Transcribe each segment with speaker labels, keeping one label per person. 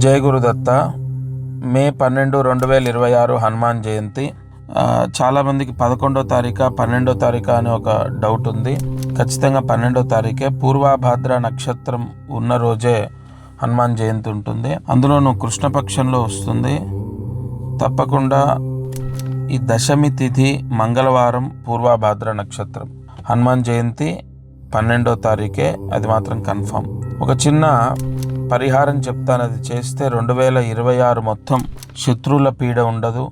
Speaker 1: జయ గురుదత్త. మే 12, 2026 హనుమాన్ జయంతి. చాలామందికి 11వ తారీఖు 12వ తారీఖు అని ఒక డౌట్ ఉంది. ఖచ్చితంగా 12వ తారీఖే. పూర్వభాద్ర నక్షత్రం ఉన్న రోజే హనుమాన్ జయంతి ఉంటుంది. అందులోనూ కృష్ణపక్షంలో వస్తుంది. తప్పకుండా ఈ దశమి తిథి మంగళవారం, పూర్వభాద్ర నక్షత్రం. హనుమాన్ జయంతి 12వ తారీఖే, అది మాత్రం కన్ఫర్మ్. ఒక చిన్న పరిహారం చెప్తాను, అది చేస్తే 2026 మొత్తం శత్రువుల పీడ ఉండదు,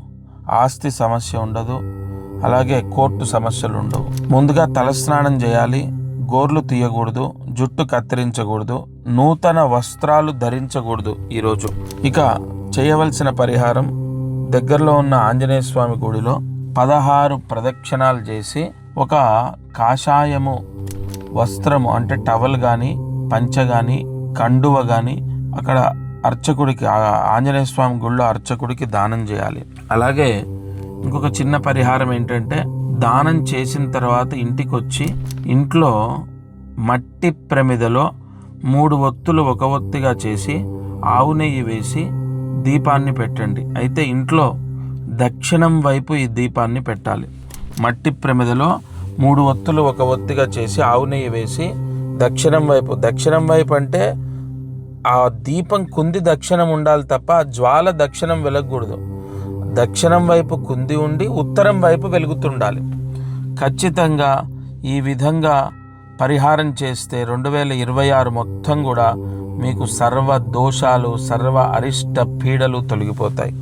Speaker 1: ఆస్తి సమస్య ఉండదు, అలాగే కోర్టు సమస్యలు ఉండవు. ముందుగా తలస్నానం చేయాలి, గోర్లు తీయకూడదు, జుట్టు కత్తిరించకూడదు, నూతన వస్త్రాలు ధరించకూడదు ఈరోజు. ఇక చేయవలసిన పరిహారం, దగ్గరలో ఉన్న ఆంజనేయ స్వామి గుడిలో 16 ప్రదక్షిణాలు చేసి ఒక కాషాయము వస్త్రము అంటే టవల్ కానీ, పంచ కానీ, కండువ కానీ అక్కడ అర్చకుడికి, ఆంజనేయ స్వామి గుళ్ళో అర్చకుడికి దానం చేయాలి. అలాగే ఇంకొక చిన్న పరిహారం ఏంటంటే, దానం చేసిన తర్వాత ఇంటికి వచ్చి ఇంట్లో మట్టి ప్రమిదలో 3 ఒత్తులు ఒక ఒత్తిగా చేసి ఆవు నెయ్యి వేసి దీపాన్ని పెట్టండి. అయితే ఇంట్లో దక్షిణం వైపు ఈ దీపాన్ని పెట్టాలి. మట్టి ప్రమిదలో 3 ఒత్తులు ఒక ఒత్తిగా చేసి ఆవు నెయ్యి వేసి దక్షిణం వైపు అంటే ఆ దీపం కుంది దక్షిణం ఉండాలి తప్ప ఆ జ్వాల దక్షిణం వెలగకూడదు. దక్షిణం వైపు కుంది ఉండి ఉత్తరం వైపు వెలుగుతుండాలి. ఖచ్చితంగా ఈ విధంగా పరిహారం చేస్తే 2026 మొత్తం కూడా మీకు సర్వ దోషాలు, సర్వ అరిష్ట పీడలు తొలగిపోతాయి.